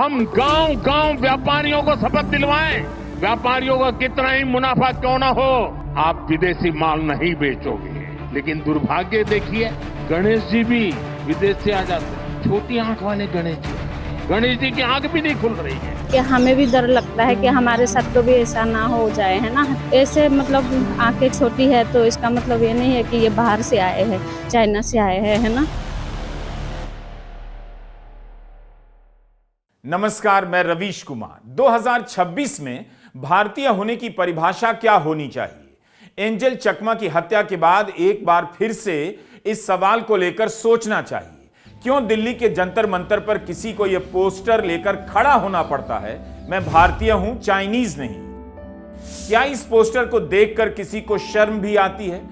हम गांव गांव व्यापारियों को शपथ दिलवाएं, व्यापारियों का कितना ही मुनाफा क्यों ना हो, आप विदेशी माल नहीं बेचोगे। लेकिन दुर्भाग्य देखिए, गणेश जी भी विदेश से आ जाते हैं। छोटी आंख वाले गणेश जी की आंख भी नहीं खुल रही है। कि हमें भी डर लगता है कि हमारे साथ तो भी ऐसा ना हो जाए, है ना। ऐसे मतलब आंखें छोटी है तो इसका मतलब ये नहीं है कि ये बाहर से आए हैं, चाइना से आए हैं, है ना। नमस्कार, मैं रवीश कुमार। 2026 में भारतीय होने की परिभाषा क्या होनी चाहिए? एंजल चकमा की हत्या के बाद एक बार फिर से इस सवाल को लेकर सोचना चाहिए। क्यों दिल्ली के जंतर मंतर पर किसी को यह पोस्टर लेकर खड़ा होना पड़ता है, मैं भारतीय हूं, चाइनीज नहीं? क्या इस पोस्टर को देखकर किसी को शर्म भी आती है?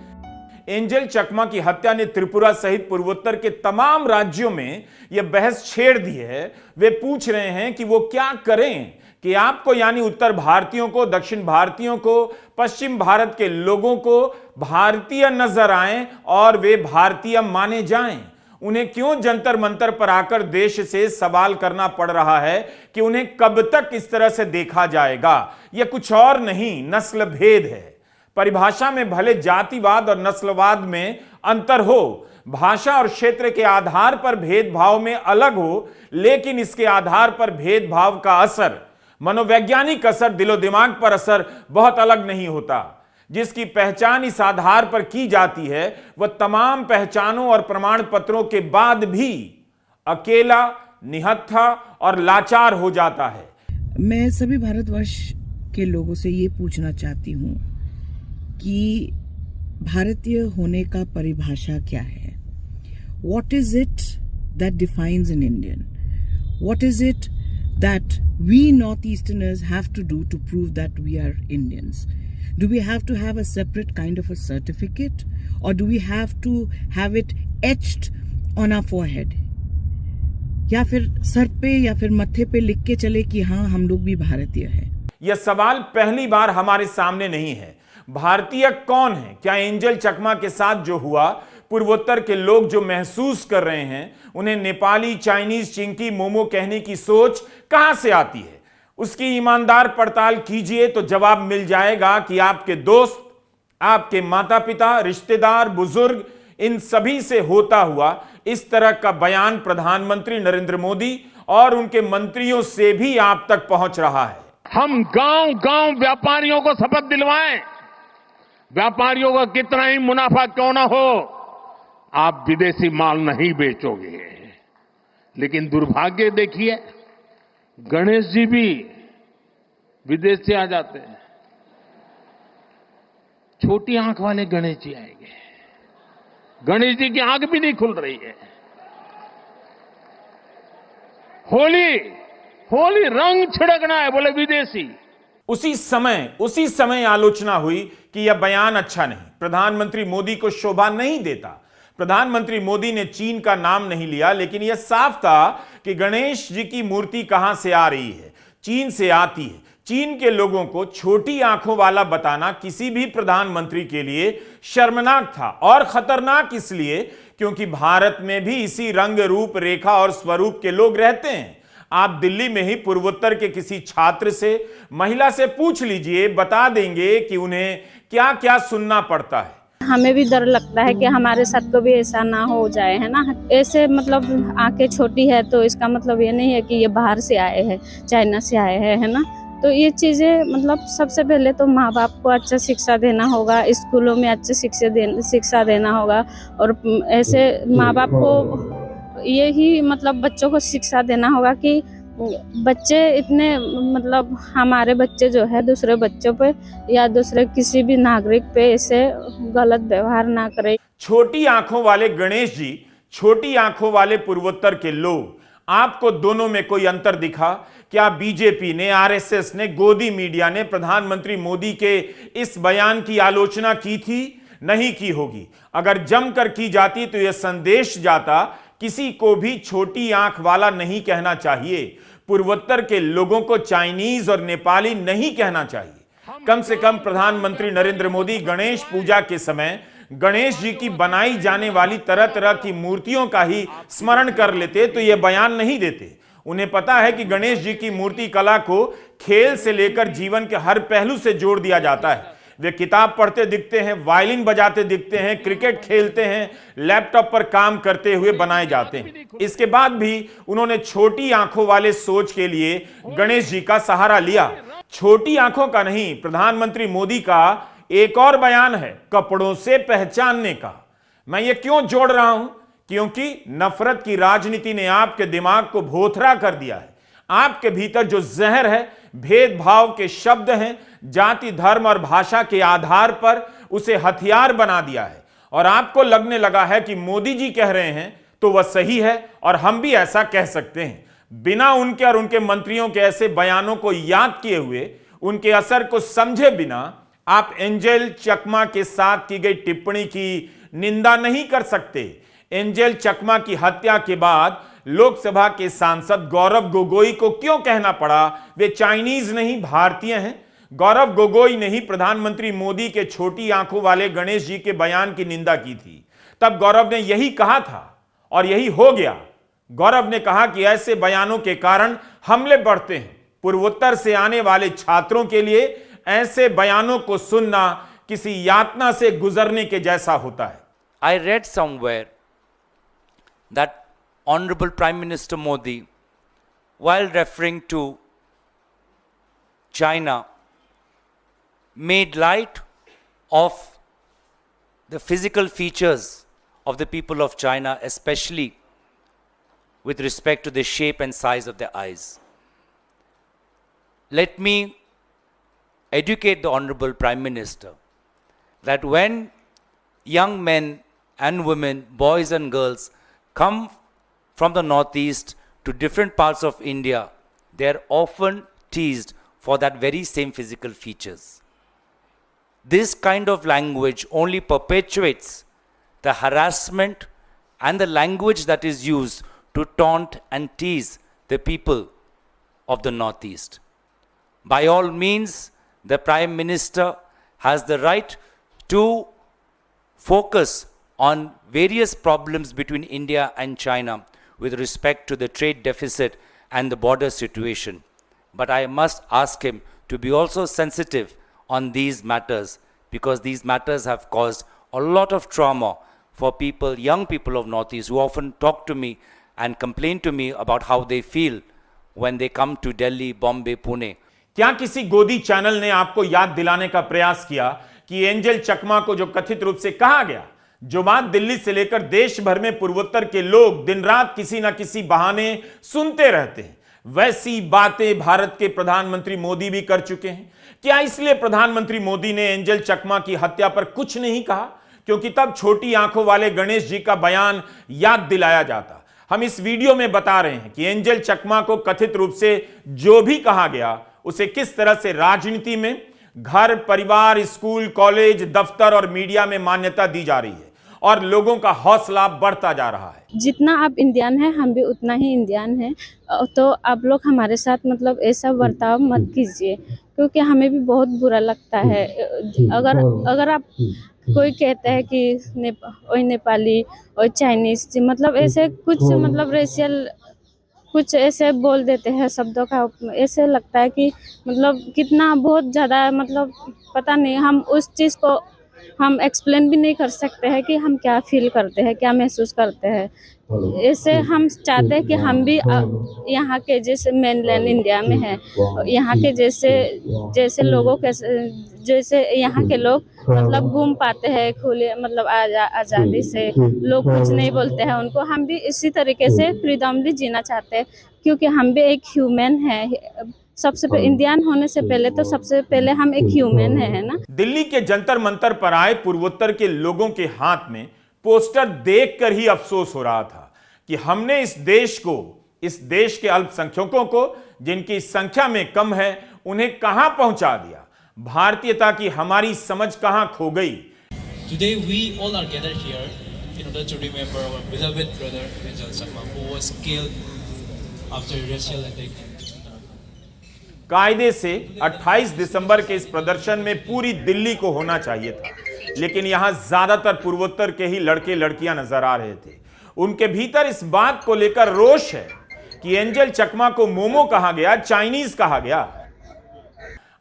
एंजल चकमा की हत्या ने त्रिपुरा सहित पूर्वोत्तर के तमाम राज्यों में यह बहस छेड़ दी है। वे पूछ रहे हैं कि वो क्या करें कि आपको, यानी उत्तर भारतीयों को, दक्षिण भारतीयों को, पश्चिम भारत के लोगों को भारतीय नजर आएं और वे भारतीय माने जाएं। उन्हें क्यों जंतर मंतर पर आकर देश से सवाल करना पड़ रहा है कि उन्हें कब तक इस तरह से देखा जाएगा? यह कुछ और नहीं, नस्ल भेद है। परिभाषा में भले जातिवाद और नस्लवाद में अंतर हो, भाषा और क्षेत्र के आधार पर भेदभाव में अलग हो, लेकिन इसके आधार पर भेदभाव का असर, मनोवैज्ञानिक असर, दिलो दिमाग पर असर बहुत अलग नहीं होता। जिसकी पहचान इस आधार पर की जाती है वह तमाम पहचानों और प्रमाण पत्रों के बाद भी अकेला, निहत्था और लाचार हो जाता है। मैं सभी भारतवर्ष के लोगों से ये पूछना चाहती हूँ कि भारतीय होने का परिभाषा क्या है? What is it that defines an Indian? What is it that we Northeasterners have to do to prove that we are Indians? Do we have to have a separate kind of a certificate, or do we have to have it etched on our forehead? या फिर sir पे या फिर मत्थे पे लिख के चले कि हाँ, हम लोग भी भारतीय हैं? यह सवाल पहली बार हमारे सामने नहीं है। भारतीय कौन है? क्या एंजल चकमा के साथ जो हुआ, पूर्वोत्तर के लोग जो महसूस कर रहे हैं, उन्हें नेपाली, चाइनीज, चिंकी, मोमो कहने की सोच कहां से आती है? उसकी ईमानदार पड़ताल कीजिए तो जवाब मिल जाएगा कि आपके दोस्त, आपके माता पिता, रिश्तेदार, बुजुर्ग, इन सभी से होता हुआ इस तरह का बयान प्रधानमंत्री नरेंद्र मोदी और उनके मंत्रियों से भी आप तक पहुंच रहा है। हम गांव गांव व्यापारियों को शपथ दिलवाएं, व्यापारियों का कितना ही मुनाफा क्यों ना हो, आप विदेशी माल नहीं बेचोगे। लेकिन दुर्भाग्य देखिए, गणेश जी भी विदेश से आ जाते हैं। छोटी आंख वाले गणेश जी आएंगे। गणेश जी की आंख भी नहीं खुल रही है। होली रंग छिड़कना है, बोले विदेशी। उसी समय आलोचना हुई कि यह बयान अच्छा नहीं, प्रधानमंत्री मोदी को शोभा नहीं देता। प्रधानमंत्री मोदी ने चीन का नाम नहीं लिया, लेकिन यह साफ था कि गणेश जी की मूर्ति कहां से आ रही है, चीन से आती है। चीन के लोगों को छोटी आंखों वाला बताना किसी भी प्रधानमंत्री के लिए शर्मनाक था, और खतरनाक इसलिए क्योंकि भारत में भी इसी रंग, रूप, रेखा और स्वरूप के लोग रहते हैं। आप दिल्ली में ही पूर्वोत्तर के किसी छात्र से, महिला से पूछ लीजिए, बता देंगे कि उन्हें क्या क्या सुनना पड़ता है। हमें भी डर लगता है कि हमारे साथ तो भी ऐसा ना हो जाए, है ना। ऐसे मतलब आंखें छोटी है तो इसका मतलब ये नहीं है कि ये बाहर से आए हैं, चाइना से आए हैं, है ना। तो ये चीज़ें मतलब सबसे पहले तो माँ बाप को अच्छा शिक्षा देना होगा, स्कूलों में अच्छी शिक्षा देना होगा, और ऐसे माँ बाप को यही मतलब बच्चों को शिक्षा देना होगा कि बच्चे इतने मतलब हमारे बच्चे जो है दूसरे बच्चों पे या दूसरे किसी भी नागरिक पे ऐसे गलत व्यवहार ना करें। छोटी आंखों वाले गणेश जी, छोटी आंखों वाले पूर्वोत्तर के लोग, आपको दोनों में कोई अंतर दिखा? क्या बीजेपी ने, आरएसएस ने, गोदी मीडिया ने प्रधानमंत्री मोदी के इस बयान की आलोचना की थी? नहीं की होगी। अगर जमकर की जाती तो यह संदेश जाता, किसी को भी छोटी आंख वाला नहीं कहना चाहिए, पूर्वोत्तर के लोगों को चाइनीज और नेपाली नहीं कहना चाहिए। कम से कम प्रधानमंत्री नरेंद्र मोदी गणेश पूजा के समय गणेश जी की बनाई जाने वाली तरह तरह की मूर्तियों का ही स्मरण कर लेते तो यह बयान नहीं देते। उन्हें पता है कि गणेश जी की मूर्ति कला को खेल से लेकर जीवन के हर पहलू से जोड़ दिया जाता है। वे किताब पढ़ते दिखते हैं, वायलिन बजाते दिखते हैं, क्रिकेट खेलते हैं, लैपटॉप पर काम करते हुए बनाए जाते हैं। इसके बाद भी उन्होंने छोटी आंखों वाले सोच के लिए गणेश जी का सहारा लिया। छोटी आंखों का नहीं, प्रधानमंत्री मोदी का एक और बयान है कपड़ों से पहचानने का। मैं ये क्यों जोड़ रहा हूं? क्योंकि नफरत की राजनीति ने आपके दिमाग को भोथरा कर दिया है। आपके भीतर जो जहर है, भेदभाव के शब्द हैं, जाति, धर्म और भाषा के आधार पर उसे हथियार बना दिया है। और आपको लगने लगा है कि मोदी जी कह रहे हैं तो वह सही है और हम भी ऐसा कह सकते हैं। बिना उनके और उनके मंत्रियों के ऐसे बयानों को याद किए हुए, उनके असर को समझे बिना आप एंजेल चकमा के साथ की गई टिप्पणी की निंदा नहीं कर सकते। एंजेल चकमा की हत्या के बाद लोकसभा के सांसद गौरव गोगोई को क्यों कहना पड़ा वे चाइनीज नहीं भारतीय हैं? गौरव गोगोई ने ही प्रधानमंत्री मोदी के छोटी आंखों वाले गणेश जी के बयान की निंदा की थी। तब गौरव ने यही कहा था और यही हो गया। गौरव ने कहा कि ऐसे बयानों के कारण हमले बढ़ते हैं। पूर्वोत्तर से आने वाले छात्रों के लिए ऐसे बयानों को सुनना किसी यातना से गुजरने के जैसा होता है। I read somewhere that Honorable Prime Minister Modi, while referring to China, made light of the physical features of the people of China, especially with respect to the shape and size of their eyes. Let me educate the Honorable Prime Minister that when young men and women, boys and girls, come from the northeast to different parts of India, they are often teased for that very same physical features. This kind of language only perpetuates the harassment and the language that is used to taunt and tease the people of the northeast. By all means, the Prime Minister has the right to focus on various problems between India and China with respect to the trade deficit and the border situation. But I must ask him to be also sensitive on these matters, because these matters have caused a lot of trauma for people, young people of Northeast, who often talk to me and complain to me about how they feel when they come to Delhi, Bombay, Pune. क्या किसी गोदी channel ने आपको याद दिलाने का प्रयास किया कि एंजेल चकमा को जो कथित रूप से कहा गया, जो बात दिल्ली से लेकर देश भर में पूर्वोत्तर के लोग दिन रात किसी ना किसी बहाने सुनते रहते हैं, वैसी बातें भारत के प्रधानमंत्री मोदी भी कर चुके हैं? क्या इसलिए प्रधानमंत्री मोदी ने एंजेल चकमा की हत्या पर कुछ नहीं कहा क्योंकि तब छोटी आंखों वाले गणेश जी का बयान याद दिलाया जाता? हम इस वीडियो में बता रहे हैं कि एंजेल चकमा को कथित रूप से जो भी कहा गया उसे किस तरह से राजनीति में, घर, परिवार, स्कूल, कॉलेज, दफ्तर और मीडिया में मान्यता दी जा रही है और लोगों का हौसला बढ़ता जा रहा है। जितना आप इंडियन हैं हम भी उतना ही इंडियन हैं, तो आप लोग हमारे साथ मतलब ऐसा बर्ताव मत कीजिए, क्योंकि हमें भी बहुत बुरा लगता है। अगर आप कोई कहता है कि ओए नेपाली और चाइनीज, मतलब ऐसे कुछ मतलब रेशियल कुछ ऐसे बोल देते हैं शब्दों का, ऐसे लगता है कि मतलब कितना बहुत ज़्यादा, मतलब पता नहीं, हम उस चीज़ को हम एक्सप्लेन भी नहीं कर सकते हैं कि हम क्या फील करते हैं, क्या महसूस करते हैं। ऐसे हम चाहते हैं कि हम भी यहाँ के जैसे मेनलैंड इंडिया में है, यहाँ के जैसे लोगों के जैसे यहाँ के लोग मतलब घूम पाते हैं खुले, मतलब आज़ादी से, लोग कुछ नहीं बोलते हैं उनको। हम भी इसी तरीके से फ्रीडमली जीना चाहते हैं, क्योंकि हम भी एक ह्यूमन है। सबसे इंडियन होने से पहले तो सबसे पहले हम एक ह्यूमन है ना। दिल्ली के जंतर मंतर पर आए पूर्वोत्तर के लोगों के हाथ में पोस्टर देखकर ही अफसोस हो रहा था कि हमने इस देश के अल्पसंख्यकों को, जिनकी संख्या में कम है, उन्हें कहां पहुंचा दिया। भारतीयता की हमारी समझ कहां खो गई। Today we all are gathered here in order to remember our beloved brother Enjel Chakma, who was killed after racial attack. कायदे से 28 दिसंबर के इस प्रदर्शन में पूरी दिल्ली को होना चाहिए था, लेकिन यहां ज्यादातर पूर्वोत्तर के ही लड़के लड़कियां नजर आ रहे थे। उनके भीतर इस बात को लेकर रोष है कि एंजल चकमा को मोमो कहा गया, चाइनीज कहा गया।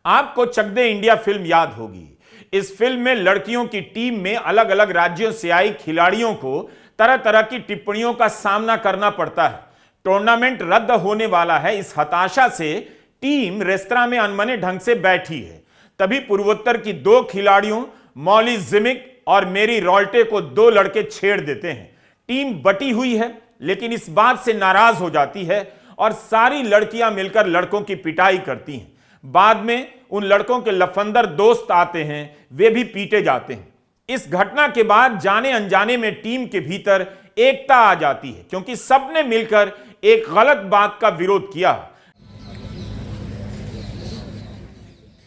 आपको चक दे इंडिया फिल्म याद होगी। इस फिल्म में लड़कियों की टीम में अलग अलग राज्यों से आई खिलाड़ियों को तरह तरह की टिप्पणियों का सामना करना पड़ता है। टूर्नामेंट रद्द होने वाला है, इस हताशा से टीम रेस्तरां में अनमने ढंग से बैठी है। तभी पूर्वोत्तर की 2 खिलाड़ियों मौली जिमिक और मेरी रॉल्टे को 2 लड़के छेड़ देते हैं। टीम बटी हुई है, लेकिन इस बात से नाराज हो जाती है और सारी लड़कियां मिलकर लड़कों की पिटाई करती हैं। बाद में उन लड़कों के लफंदर दोस्त आते हैं, वे भी पीटे जाते हैं। इस घटना के बाद जाने अनजाने में टीम के भीतर एकता आ जाती है, क्योंकि सबने मिलकर एक गलत बात का विरोध किया।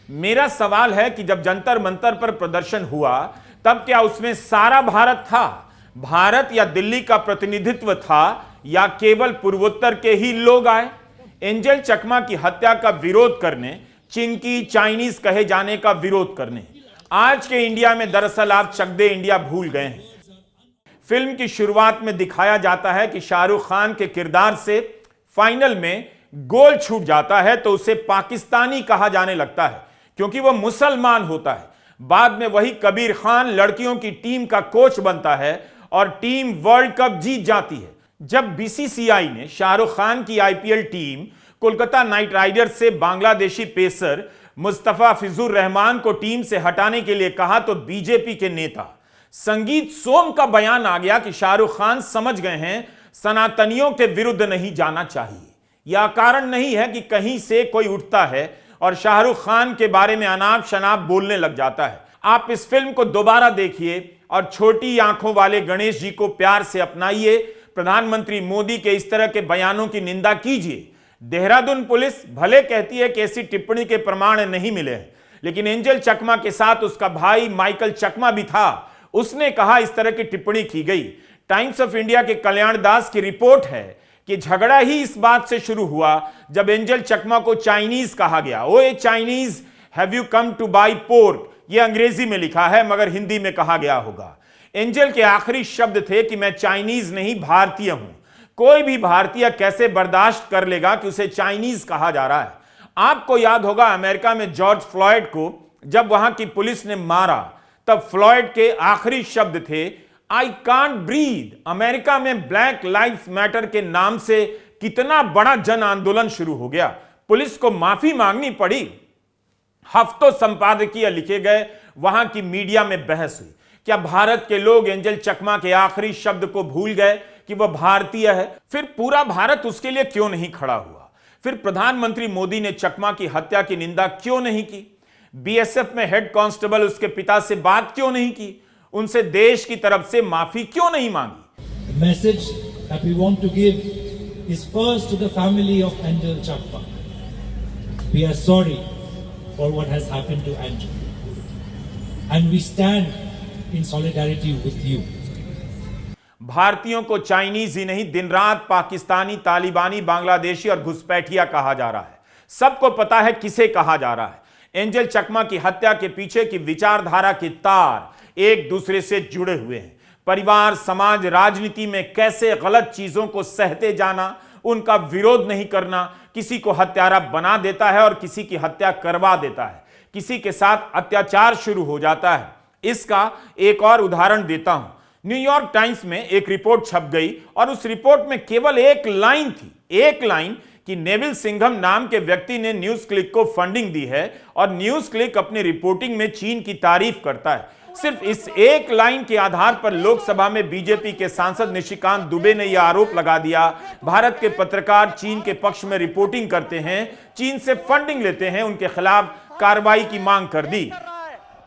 मेरा सवाल है कि जब जंतर मंतर पर प्रदर्शन हुआ, तब क्या उसमें सारा भारत था? भारत या दिल्ली का प्रतिनिधित्व था, या केवल पूर्वोत्तर के ही लोग आए? एंजल चकमा की हत्या का विरोध करने, चिंकी चाइनीज कहे जाने का विरोध करने। आज के इंडिया में दरअसल आप चक दे इंडिया भूल गए हैं। फिल्म की शुरुआत में दिखाया जाता है कि शाहरुख खान के किरदार से फाइनल में गोल छूट जाता है तो उसे पाकिस्तानी कहा जाने लगता है, क्योंकि वह मुसलमान होता है। बाद में वही कबीर खान लड़कियों की टीम का कोच बनता है और टीम वर्ल्ड कप जीत जाती है। जब बीसीसीआई ने शाहरुख खान की IPL team Kolkata night Riders से बांग्लादेशी पेसर मुस्तफा फिजुर रहमान को टीम से हटाने के लिए कहा, तो बीजेपी के नेता संगीत सोम का बयान आ गया कि शाहरुख खान समझ गए हैं सनातनियों के विरुद्ध नहीं जाना चाहिए। यह कारण नहीं है कि कहीं से कोई उठता है और शाहरुख खान के बारे में अनाप शनाप बोलने लग जाता है। आप इस फिल्म को दोबारा देखिए और छोटी आंखों वाले गणेश जी को प्यार से अपनाइए। प्रधानमंत्री मोदी के इस तरह के बयानों की निंदा कीजिए। देहरादून पुलिस भले कहती है कि ऐसी टिप्पणी के प्रमाण नहीं मिले हैं, लेकिन एंजल चकमा के साथ उसका भाई माइकल चकमा भी था। उसने कहा इस तरह की टिप्पणी की गई। टाइम्स ऑफ इंडिया के कल्याण दास की रिपोर्ट है कि झगड़ा ही इस बात से शुरू हुआ जब एंजल चकमा को चाइनीज कहा गया। ओए Chinese, have you come two by pork? यह अंग्रेजी में लिखा है, मगर हिंदी में कहा गया होगा। एंजल के आखिरी शब्द थे कि मैं चाइनीज नहीं भारतीय हूं। कोई भी भारतीय कैसे बर्दाश्त कर लेगा कि उसे चाइनीज कहा जा रहा है? आपको याद होगा अमेरिका में जॉर्ज फ्लॉयड को जब वहां की पुलिस ने मारा, तब फ्लॉयड के आखिरी शब्द थे आई कांट ब्रीथ। अमेरिका में ब्लैक लाइव्स मैटर के नाम से कितना बड़ा जन आंदोलन शुरू हो गया। पुलिस को माफी मांगनी पड़ी, हफ्तों संपादकीय लिखे गए, वहां की मीडिया में बहस हुई। क्या भारत के लोग एंजल चकमा के आखिरी शब्द को भूल गए कि वह भारतीय है? फिर पूरा भारत उसके लिए क्यों नहीं खड़ा हुआ? फिर प्रधानमंत्री मोदी ने चकमा की हत्या की निंदा क्यों नहीं की? बीएसएफ में हेड कांस्टेबल उसके पिता से बात क्यों नहीं की? उनसे देश की तरफ से माफी क्यों नहीं मांगी? The message that we want to give is first to the family of Angel Chakma. We are sorry for what has happened to Angel, and we stand in solidarity with you. भारतीयों को Chinese ही नहीं, दिन रात पाकिस्तानी, तालिबानी, बांग्लादेशी और घुसपैठिया कहा जा रहा है। सबको पता है किसे कहा जा रहा है। एंजल चकमा की हत्या के पीछे की विचारधारा के तार एक दूसरे से जुड़े हुए हैं। परिवार, समाज, राजनीति में कैसे गलत चीजों को सहते जाना, उनका विरोध नहीं करना किसी को हत्यारा बना देता है और किसी की हत्या करवा देता है। किसी के साथ अत्याचार शुरू हो जाता है। इसका एक और उदाहरण देता हूं। न्यूयॉर्क टाइम्स में एक रिपोर्ट छप गई और उस रिपोर्ट में केवल एक लाइन थी, एक लाइन कि नेविल सिंघम नाम के व्यक्ति ने न्यूज क्लिक को फंडिंग दी है और न्यूज क्लिक अपनी रिपोर्टिंग में चीन की तारीफ करता है। सिर्फ इस एक लाइन के आधार पर लोकसभा में बीजेपी के सांसद निशिकांत दुबे ने यह आरोप लगा दिया, भारत के पत्रकार चीन के पक्ष में रिपोर्टिंग करते हैं, चीन से फंडिंग लेते हैं, उनके खिलाफ कार्रवाई की मांग कर दी।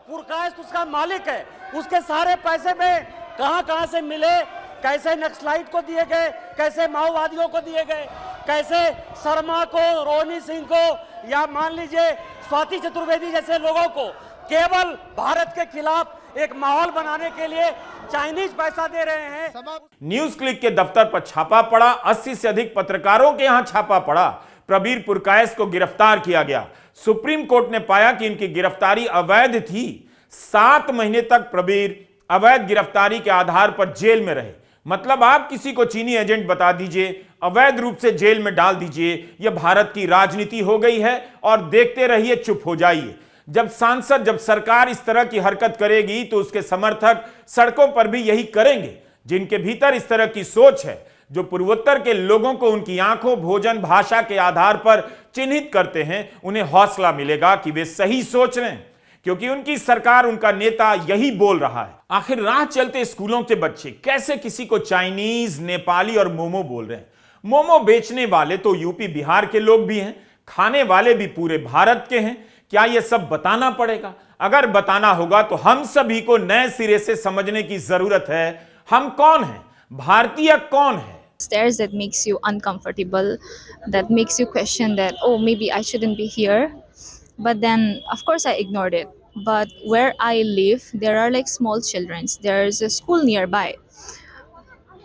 पुरकायस्त उसका मालिक है, उसके सारे पैसे में कहां से मिले, कैसे नक्सलाइट को दिए गए, कैसे माओवादियों को दिए गए, कैसे शर्मा को, रोहिणी सिंह को, या मान लीजिए स्वाति चतुर्वेदी जैसे लोगों को केवल भारत के खिलाफ एक माहौल बनाने के लिए चाइनीज पैसा दे रहे हैं। न्यूज क्लिक के दफ्तर पर छापा पड़ा, 80 से अधिक पत्रकारों के यहां छापा पड़ा। प्रबीर पुरकायस्त को गिरफ्तार किया गया। सुप्रीम कोर्ट ने पाया कि इनकी गिरफ्तारी अवैध थी। 7 महीने तक प्रबीर अवैध गिरफ्तारी के आधार पर जेल में रहे। मतलब आप किसी को चीनी एजेंट बता दीजिए, अवैध रूप से जेल में डाल दीजिए, यह भारत की राजनीति हो गई है और देखते रहिए, चुप हो जाइए। जब सांसद, जब सरकार इस तरह की हरकत करेगी तो उसके समर्थक सड़कों पर भी यही करेंगे। जिनके भीतर इस तरह की सोच है, जो पूर्वोत्तर के लोगों को उनकी आंखों, भोजन, भाषा के आधार पर चिन्हित करते हैं, उन्हें हौसला मिलेगा कि वे सही सोच रहे हैं, क्योंकि उनकी सरकार, उनका नेता यही बोल रहा है। आखिर राह चलते स्कूलों के बच्चे कैसे किसी को चाइनीज, नेपाली और मोमो बोल रहे हैं? मोमो बेचने वाले तो यूपी बिहार के लोग भी हैं, खाने वाले भी पूरे भारत के हैं। क्या यह सब बताना पड़ेगा? अगर बताना होगा तो हम सभी को नए सिरे से समझने की जरूरत है। हम कौन हैं? भारतीय कौन है? Stares that makes you uncomfortable, that makes you question that, oh, maybe I shouldn't be here. But then of course I ignored it. But where I live, there are like small children. There's a school nearby.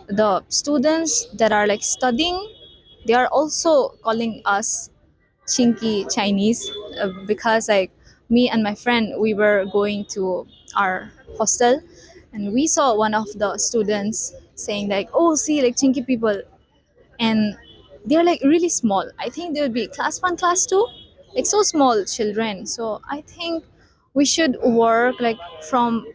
The students that are like studying, they are also calling us chinky Chinese, because like me and my friend, we were going to our hostel and we saw one of the students saying like, oh, see, like chinky people, and they're like really small. I think they would be class 1, class 2, like so small children. So I think we should work like from,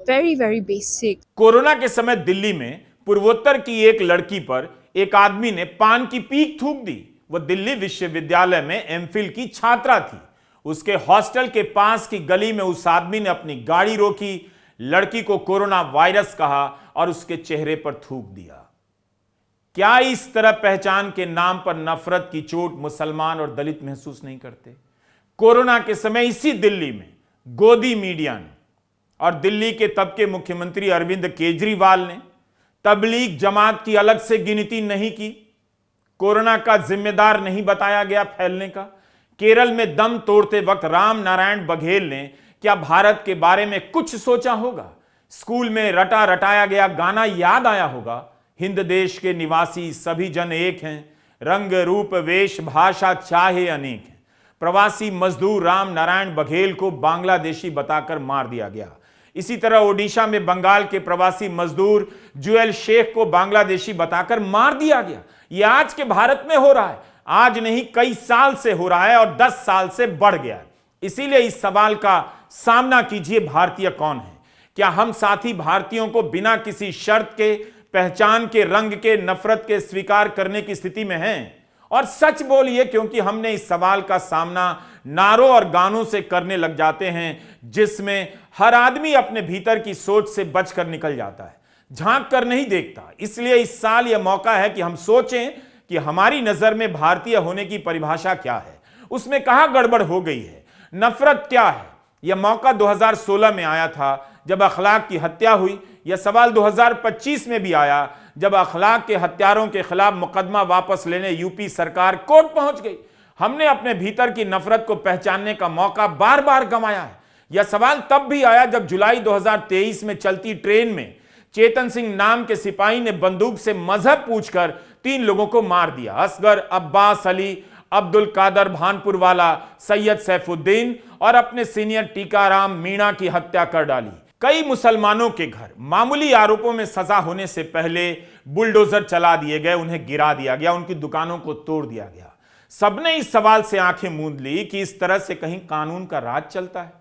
very very basic. Corona के समय दिल्ली में पूर्वोत्तर की एक लड़की पर एक आदमी ने पान की पीक थूक दी। वह दिल्ली विश्वविद्यालय में एमफिल की छात्रा थी। उसके हॉस्टल के पास की गली में उस आदमी ने अपनी गाड़ी रोकी, लड़की को कोरोना वायरस कहा और उसके चेहरे पर थूक दिया। क्या इस तरह पहचान के नाम पर नफरत की चोट मुसलमान और दलित महसूस नहीं करते? कोरोना के समय इसी दिल्ली में गोदी मीडिया ने और दिल्ली के तब के मुख्यमंत्री अरविंद केजरीवाल ने तबलीग जमात की अलग से गिनती नहीं की। कोरोना का जिम्मेदार नहीं बताया गया फैलने का। केरल में दम तोड़ते वक्त राम नारायण बघेल ने क्या भारत के बारे में कुछ सोचा होगा? स्कूल में रटा रटाया गया गाना याद आया होगा, हिंद देश के निवासी सभी जन एक हैं, रंग रूप वेश भाषा चाहे अनेक हैं। प्रवासी मजदूर राम नारायण बघेल को बांग्लादेशी बताकर मार दिया गया। इसी तरह ओडिशा में बंगाल के प्रवासी मजदूर जुएल शेख को बांग्लादेशी बताकर मार दिया गया। यह आज के भारत में हो रहा है। आज नहीं, कई साल से हो रहा है और 10 साल से बढ़ गया है। इसीलिए इस सवाल का सामना कीजिए, भारतीय कौन है? क्या हम साथी भारतीयों को बिना किसी शर्त के, पहचान के, रंग के, नफरत के स्वीकार करने की स्थिति में हैं? और सच बोलिए, क्योंकि हमने इस सवाल का सामना नारों और गानों से करने लग जाते हैं, जिसमें हर आदमी अपने भीतर की सोच से बचकर निकल जाता है, झांक कर नहीं देखता। इसलिए इस साल यह मौका है कि हम सोचें कि हमारी नजर में भारतीय होने की परिभाषा क्या है, उसमें कहां गड़बड़ हो गई है, नफरत क्या है। यह मौका 2016 में आया था जब अखलाक की हत्या हुई। यह सवाल 2025 में भी आया जब अखलाक के हत्यारों के खिलाफ मुकदमा वापस लेने यूपी सरकार कोर्ट पहुंच गई। हमने अपने भीतर की नफरत को पहचानने का मौका बार बार गंवाया है। यह सवाल तब भी आया जब जुलाई 2023 में चलती ट्रेन में चेतन सिंह नाम के सिपाही ने बंदूक से मजहब पूछकर 3 लोगों को मार दिया। असगर, अब्बास अली, अब्दुल कादर भानपुर वाला, सैयद सैफुद्दीन और अपने सीनियर टीकाराम मीणा की हत्या कर डाली। कई मुसलमानों के घर मामूली आरोपों में सजा होने से पहले बुलडोजर चला दिए गए, उन्हें गिरा दिया गया, उनकी दुकानों को तोड़ दिया गया। सबने इस सवाल से आंखें मूंद ली कि इस तरह से कहीं कानून का राज चलता है।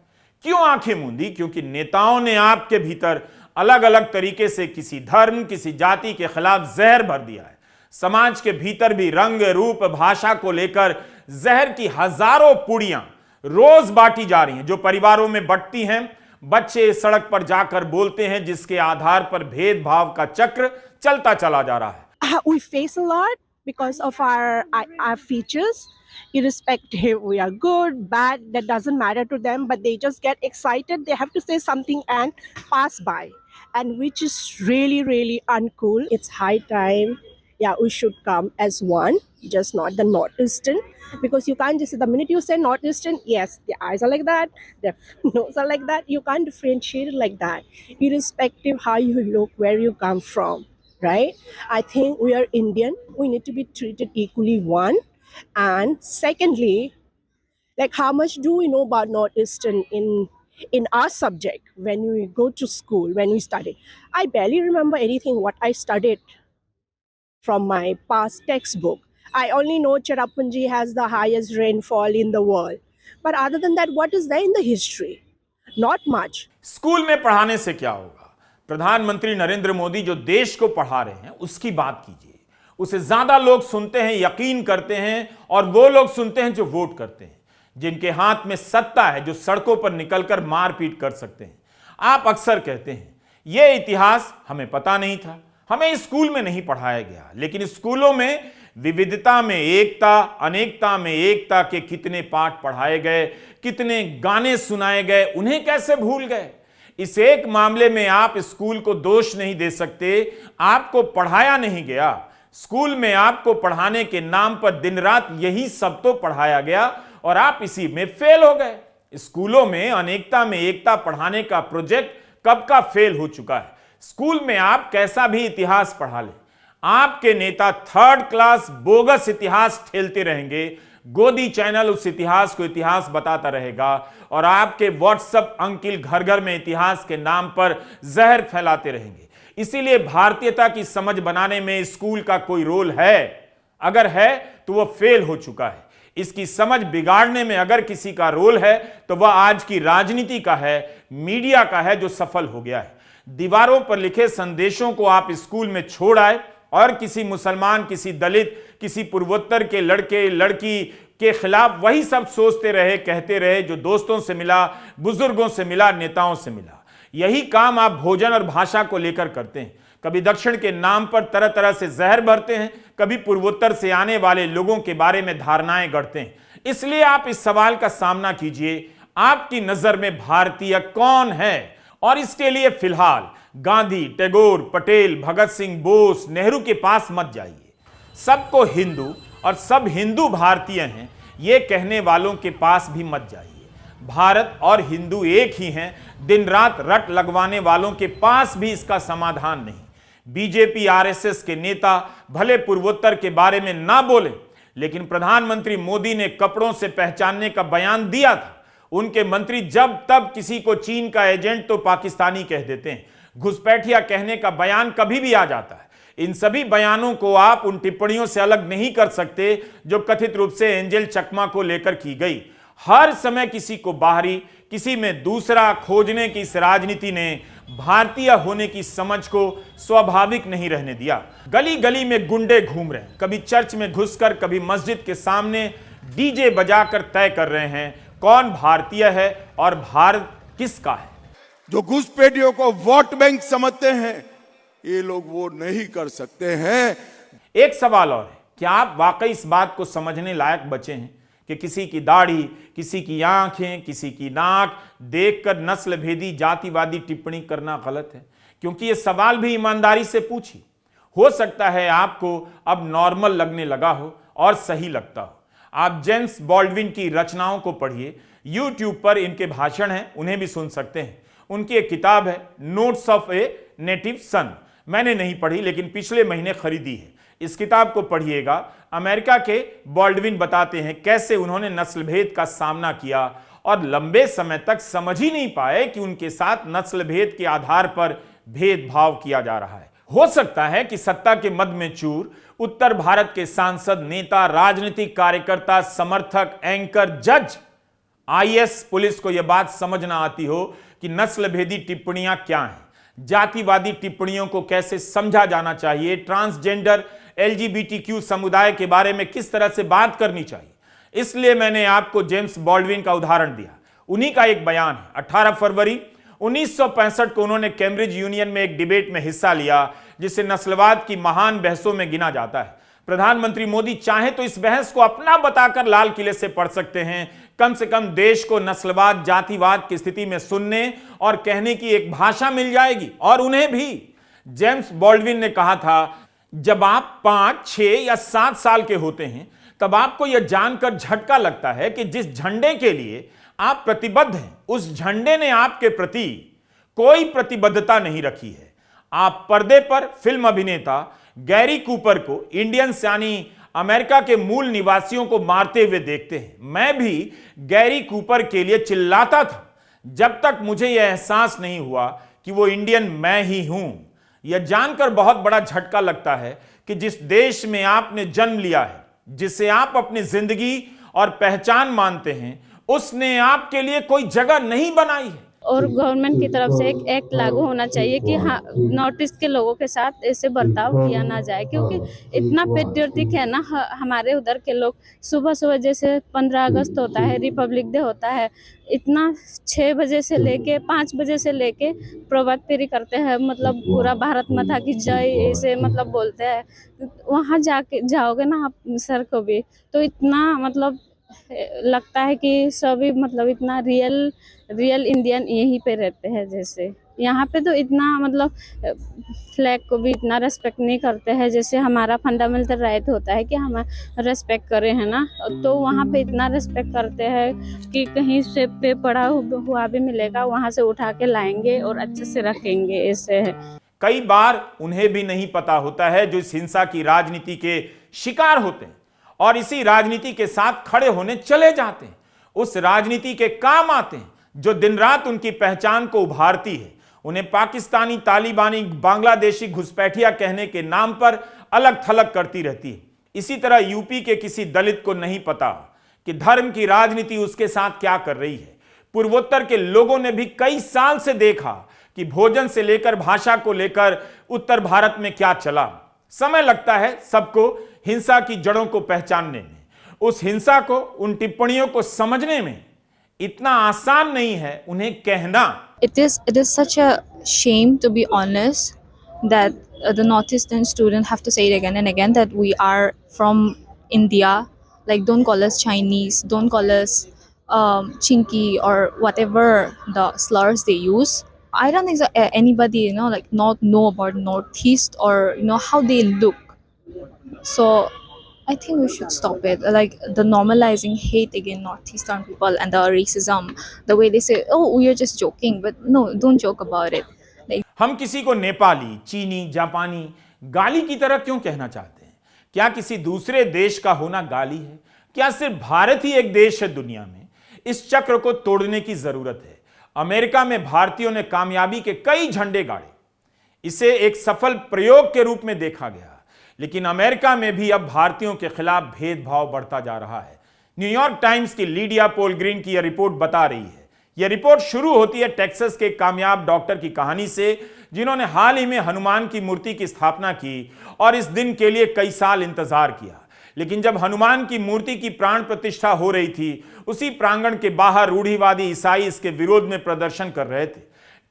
क्यों आंखें मूंदी? क्योंकि नेताओं ने आपके भीतर अलग अलग तरीके से किसी धर्म, किसी जाति के खिलाफ जहर भर दिया है। समाज के भीतर भी रंग, रूप, भाषा को लेकर जहर की हजारों पुड़ियां रोज बांटी जा रही हैं, जो परिवारों में बंटती हैं। बच्चे सड़क पर जाकर बोलते हैं, जिसके आधार पर भेदभाव का चक्र चलता चला जा रहा है। We face a lot because of our features. Irrespective, we are good, bad, that doesn't matter to them, but they just get excited. They have to say something and pass by, and which is really, really uncool. It's high time. Yeah, we should come as one, just not the Northeastern, because you can't just say the minute you say Northeastern, yes, the eyes are like that, the nose are like that. You can't differentiate it like that, irrespective how you look, where you come from, right? I think we are Indian. We need to be treated equally one. And secondly, like how much do we know about Northeastern in in our subject, when we go to school, when we study, I barely remember anything what I studied from my past textbook. I only know Cherrapunji has the highest rainfall in the world. But other than that, what is there in the history? Not much. School में पढ़ाने से क्या होगा? प्रधानमंत्री नरेंद्र मोदी जो देश को पढ़ा रहे हैं उसकी बात कीजिए। उसे ज्यादा लोग सुनते हैं, यकीन करते हैं, और वो लोग सुनते हैं जो वोट करते हैं, जिनके हाथ में सत्ता है, जो सड़कों पर निकलकर मारपीट कर सकते हैं। आप अक्सर कहते हैं यह इतिहास हमें पता नहीं था, हमें स्कूल में नहीं पढ़ाया गया, लेकिन स्कूलों में विविधता में एकता, अनेकता में एकता के कितने पाठ पढ़ाए गए, कितने गाने सुनाए गए, उन्हें कैसे भूल गए? इस एक मामले में आप स्कूल को दोष नहीं दे सकते, आपको पढ़ाया नहीं गया। स्कूल में आपको पढ़ाने के नाम पर दिन रात यही सब तो पढ़ाया गया और आप इसी में फेल हो गए। स्कूलों में अनेकता में एकता पढ़ाने का प्रोजेक्ट कब का फेल हो चुका है। स्कूल में आप कैसा भी इतिहास पढ़ा लें, आपके नेता थर्ड क्लास बोगस इतिहास ठेलते रहेंगे। गोदी चैनल उस इतिहास को इतिहास बताता रहेगा और आपके व्हाट्सएप अंकिल घर घर में इतिहास के नाम पर जहर फैलाते रहेंगे। इसीलिए भारतीयता की समझ बनाने में स्कूल का कोई रोल है? अगर है तो वह फेल हो चुका है। इसकी समझ बिगाड़ने में अगर किसी का रोल है तो वह आज की राजनीति का है, मीडिया का है, जो सफल हो गया है। दीवारों पर लिखे संदेशों को आप स्कूल में छोड़ आए और किसी मुसलमान, किसी दलित, किसी पूर्वोत्तर के लड़के लड़की के खिलाफ वही सब सोचते रहे, कहते रहे जो दोस्तों से मिला, बुजुर्गों से मिला, नेताओं से मिला। यही काम आप भोजन और भाषा को लेकर करते हैं। कभी दक्षिण के नाम पर तरह तरह से जहर भरते हैं, कभी पूर्वोत्तर से आने वाले लोगों के बारे में धारणाएं गढ़ते हैं। इसलिए आप इस सवाल का सामना कीजिए, आपकी नजर में भारतीय कौन है? और इसके लिए फिलहाल गांधी, टैगोर, पटेल, भगत सिंह, बोस, नेहरू के पास मत जाइए। सबको हिंदू और सब हिंदू भारतीय हैं ये कहने वालों के पास भी मत जाइए। भारत और हिंदू एक ही हैं, दिन रात रट लगवाने वालों के पास भी इसका समाधान नहीं। बीजेपी आरएसएस के नेता भले पूर्वोत्तर के बारे में ना बोले, लेकिन प्रधानमंत्री मोदी ने कपड़ों से पहचानने का बयान दिया था। उनके मंत्री जब तब किसी को चीन का एजेंट तो पाकिस्तानी कह देते हैं, घुसपैठिया कहने का बयान कभी भी आ जाता है। इन सभी बयानों को आप उन टिप्पणियों से अलग नहीं कर सकते जो कथित रूप से एंजेल चकमा को लेकर की गई। हर समय किसी को बाहरी, किसी में दूसरा खोजने की इस राजनीति ने भारतीय होने की समझ को स्वाभाविक नहीं रहने दिया। गली गली में गुंडे घूम रहे हैं, कभी चर्च में घुसकर, कभी मस्जिद के सामने डीजे बजाकर तय कर रहे हैं कौन भारतीय है और भारत किसका है। जो घुसपैठियों को वोट बैंक समझते हैं, ये लोग वो नहीं कर सकते हैं। एक सवाल और है, क्या आप वाकई इस बात को समझने लायक बचे हैं कि किसी की दाढ़ी, किसी की आंखें, किसी की नाक देखकर नस्ल भेदी जातिवादी टिप्पणी करना गलत है? क्योंकि यह सवाल भी ईमानदारी से पूछिए। हो सकता है आपको अब नॉर्मल लगने लगा हो और सही लगता हो। आप जेम्स बॉल्डविन की रचनाओं को पढ़िए, यूट्यूब पर इनके भाषण हैं, उन्हें भी सुन सकते हैं। उनकी एक किताब है नोट्स ऑफ ए नेटिव सन, मैंने नहीं पढ़ी लेकिन पिछले महीने खरीदी है। इस किताब को पढ़िएगा। अमेरिका के बॉल्डविन बताते हैं कैसे उन्होंने नस्लभेद का सामना किया और लंबे समय तक समझ ही नहीं पाए कि उनके साथ नस्लभेद के आधार पर भेदभाव किया जा रहा है। हो सकता है कि सत्ता के मद में चूर उत्तर भारत के सांसद, नेता, राजनीतिक कार्यकर्ता, समर्थक, एंकर, जज, आईएएस, पुलिस को यह बात समझ ना आती हो कि नस्लभेदी टिप्पणियां क्या हैं, जातिवादी टिप्पणियों को कैसे समझा जाना चाहिए, ट्रांसजेंडर, एलजीबीटीक्यू समुदाय के बारे में किस तरह से बात करनी चाहिए। इसलिए मैंने आपको जेम्स बॉल्डविन का उदाहरण दिया। उन्हीं का एक बयान है। 18 फरवरी 1965 को उन्होंने कैम्ब्रिज यूनियन में एक डिबेट में हिस्सा लिया जिसे नस्लवाद की महान बहसों में गिना जाता है। प्रधानमंत्री मोदी चाहे तो इस बहस को अपना बताकर लाल किले से पढ़ सकते हैं। कम से कम देश को नस्लवाद, जातिवाद की स्थिति में सुनने और कहने की एक भाषा मिल जाएगी। और उन्हें भी जेम्स बॉल्डविन ने कहा था, जब आप 5, 6 या 7 साल के होते हैं तब आपको यह जानकर झटका लगता है कि जिस झंडे के लिए आप प्रतिबद्ध हैं उस झंडे ने आपके प्रति कोई प्रतिबद्धता नहीं रखी है। आप पर्दे पर फिल्म अभिनेता गैरी कूपर को इंडियंस यानी अमेरिका के मूल निवासियों को मारते हुए देखते हैं। मैं भी गैरी कूपर के लिए चिल्लाता था जब तक मुझे यह एहसास नहीं हुआ कि वो इंडियन मैं ही हूं। यह जानकर बहुत बड़ा झटका लगता है कि जिस देश में आपने जन्म लिया है, जिसे आप अपनी जिंदगी और पहचान मानते हैं, उसने आपके लिए कोई जगह नहीं बनाई है। और गवर्नमेंट की तरफ से एक एक्ट लागू होना चाहिए कि हाँ, नॉर्थ ईस्ट के लोगों के साथ ऐसे बर्ताव किया ना जाए, क्योंकि इतना पेट्रियोटिक है ना हमारे उधर के लोग। सुबह सुबह जैसे 15 अगस्त होता है, रिपब्लिक डे होता है, इतना 6 बजे से लेके 5 बजे से लेके प्रभात फेरी करते हैं, मतलब पूरा भारत माता की जय ऐसे मतलब बोलते हैं। वहाँ जाओगे ना आप सर को भी, तो इतना मतलब लगता है कि सभी मतलब इतना रियल इंडियन यहीं पे रहते हैं। जैसे यहाँ पे तो इतना मतलब फ्लैग को भी इतना रेस्पेक्ट नहीं करते हैं, जैसे हमारा फंडामेंटल राइट होता है कि हम रेस्पेक्ट करें, है ना। तो वहाँ पे इतना रेस्पेक्ट करते हैं कि कहीं से पे पड़ा हुआ भी मिलेगा, वहाँ से उठा के लाएंगे और अच्छे से रखेंगे, ऐसे है। कई बार उन्हें भी नहीं पता होता है जो इस हिंसा की राजनीति के शिकार होते हैं और इसी राजनीति के साथ खड़े होने चले जाते हैं, उस राजनीति के काम आते हैं जो दिन रात उनकी पहचान को उभारती है, उन्हें पाकिस्तानी, तालिबानी, बांग्लादेशी घुसपैठिया कहने के नाम पर अलग थलग करती रहती है। इसी तरह यूपी के किसी दलित को नहीं पता कि धर्म की राजनीति उसके साथ क्या कर रही है। पूर्वोत्तर के लोगों ने भी कई साल से देखा कि भोजन से लेकर भाषा को लेकर उत्तर भारत में क्या चला। समय लगता है सबको हिंसा की जड़ों को पहचानने में, उस हिंसा को, उन टिप्पणियों को समझने में। इतना आसान नहीं है उन्हें कहना। It is such a shame, to be honest, that the Northeastern students have to say it again and again that we are from India. Like, don't call us Chinese, don't call us chinky or whatever the slurs they use. I don't think so, anybody like not know about Northeast or how they look. So I think we should stop it, like the normalizing hate against Northeastern people and the racism, the way they say, oh, we are just joking, but no, don't joke about it. Like, हम किसी को नेपाली, चीनी, जापानी गाली की तरह क्यों कहना चाहते हैं? क्या किसी दूसरे देश का होना गाली है? क्या सिर्फ भारत ही एक देश है दुनिया में? इस चक्र को तोड़ने की जरूरत है। अमेरिका में भारतीयों ने कामयाबी के कई झंडे गाड़े, इसे एक सफल प्रयोग के रूप में देखा गया, लेकिन अमेरिका में भी अब भारतीयों के खिलाफ भेदभाव बढ़ता जा रहा है। न्यूयॉर्क टाइम्स की लीडिया पोल ग्रीन की यह रिपोर्ट बता रही है। यह रिपोर्ट शुरू होती है टेक्सास के कामयाब डॉक्टर की कहानी से, जिन्होंने हाल ही में हनुमान की मूर्ति की स्थापना की और इस दिन के लिए कई साल इंतजार किया। लेकिन जब हनुमान की मूर्ति की प्राण प्रतिष्ठा हो रही थी, उसी प्रांगण के बाहर रूढ़िवादी ईसाई इसके विरोध में प्रदर्शन कर रहे थे।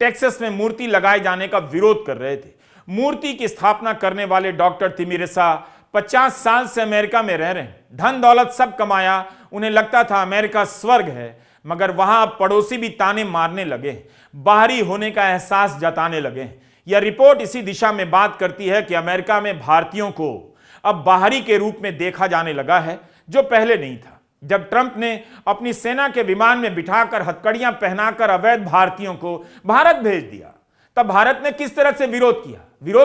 टेक्सास में मूर्ति लगाए जाने का विरोध कर रहे थे। मूर्ति की स्थापना करने वाले डॉक्टर तिमिरेसा 50 साल से अमेरिका में रह रहे हैं, धन दौलत सब कमाया, उन्हें लगता था अमेरिका स्वर्ग है, मगर वहां पड़ोसी भी ताने मारने लगे, बाहरी होने का एहसास जताने लगे। यह रिपोर्ट इसी दिशा में बात करती है कि अमेरिका में भारतीयों को अब बाहरी के रूप में देखा जाने लगा है, जो पहले नहीं था। जब ट्रंप ने अपनी सेना के विमान में बिठाकर हथकड़ियां पहनाकर अवैध भारतीयों को भारत भेज दिया, तब भारत ने किस तरह से विरोध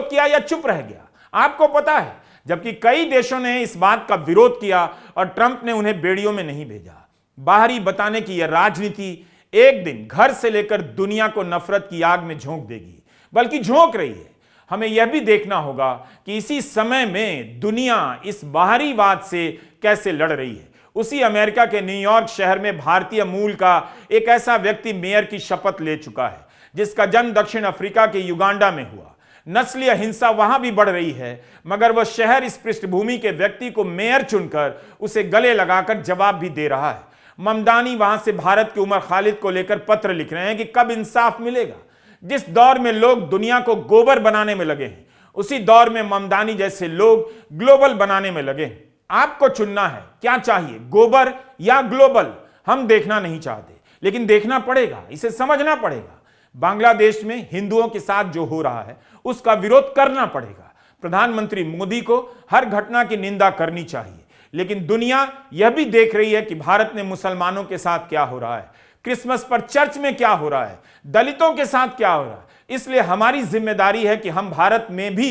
किया या चुप रह गया, आपको पता है। जबकि कई देशों ने इस बात का विरोध किया और ट्रंप ने उन्हें बेड़ियों में नहीं भेजा। बाहरी बताने की यह राजनीति एक दिन घर से लेकर दुनिया को नफरत की आग में झोंक देगी, बल्कि झोंक रही है। हमें यह भी देखना होगा कि इसी समय में दुनिया इस बाहरीवाद से कैसे लड़ रही है। उसी अमेरिका के न्यूयॉर्क शहर में भारतीय मूल का एक ऐसा व्यक्ति मेयर की शपथ ले चुका है, जिसका जन्म दक्षिण अफ्रीका के युगांडा में हुआ। नस्लीय हिंसा वहां भी बढ़ रही है, मगर वह शहर इस पृष्ठभूमि के व्यक्ति को मेयर चुनकर उसे गले लगाकर जवाब भी दे रहा है। ममदानी वहां से भारत के उमर खालिद को लेकर पत्र लिख रहे हैं कि कब इंसाफ मिलेगा। जिस दौर में लोग दुनिया को गोबर बनाने में लगे हैं, उसी दौर में ममदानी जैसे लोग ग्लोबल बनाने में लगे हैं। आपको चुनना है, क्या चाहिए, गोबर या ग्लोबल? हम देखना नहीं चाहते, लेकिन देखना पड़ेगा, इसे समझना पड़ेगा। बांग्लादेश में हिंदुओं के साथ जो हो रहा है उसका विरोध करना पड़ेगा। प्रधानमंत्री मोदी को हर घटना की निंदा करनी चाहिए, लेकिन दुनिया यह भी देख रही है कि भारत में मुसलमानों के साथ क्या हो रहा है, क्रिसमस पर चर्च में क्या हो रहा है, दलितों के साथ क्या हो रहा है। इसलिए हमारी जिम्मेदारी है कि हम भारत में भी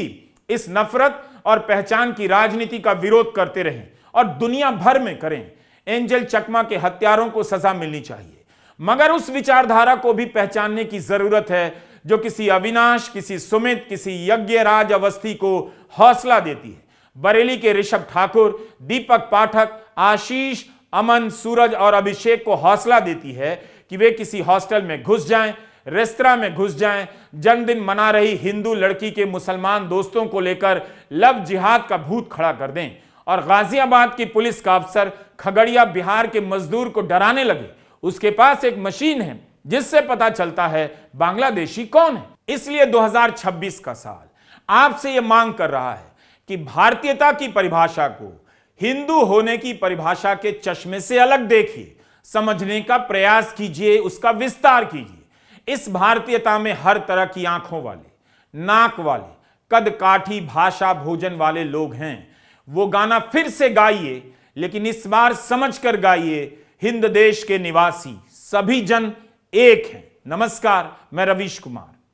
इस नफरत और पहचान की राजनीति का विरोध करते रहें और दुनिया भर में करें। एंजल चकमा के हत्यारों को सजा मिलनी चाहिए। मगर उस विचारधारा को भी पहचानने की जरूरत है जो किसी अविनाश, किसी सुमित, किसी यज्ञराज अवस्थी को हौसला देती है। बरेली के ऋषभ ठाकुर, दीपक पाठक, आशीष, अमन, सूरज और अभिषेक को हौसला देती है कि वे किसी हॉस्टल में घुस जाएं, रेस्तरां में घुस जाएं, जन्मदिन मना रही हिंदू लड़की के मुसलमान दोस्तों को लेकर लव जिहाद का भूत खड़ा कर दें और गाजियाबाद की पुलिस का अफसर खगड़िया बिहार के मजदूर को डराने लगे। उसके पास एक मशीन है जिससे पता चलता है बांग्लादेशी कौन है। इसलिए 2026 का साल आपसे यह मांग कर रहा है कि भारतीयता की परिभाषा को हिंदू होने की परिभाषा के चश्मे से अलग देखिए, समझने का प्रयास कीजिए, उसका विस्तार कीजिए। इस भारतीयता में हर तरह की आंखों वाले, नाक वाले, कद काठी, भाषा, भोजन वाले लोग हैं। वो गाना फिर से गाइए, लेकिन इस बार समझकर गाइए, हिंद देश के निवासी सभी जन एक हैं। नमस्कार, मैं रवीश कुमार।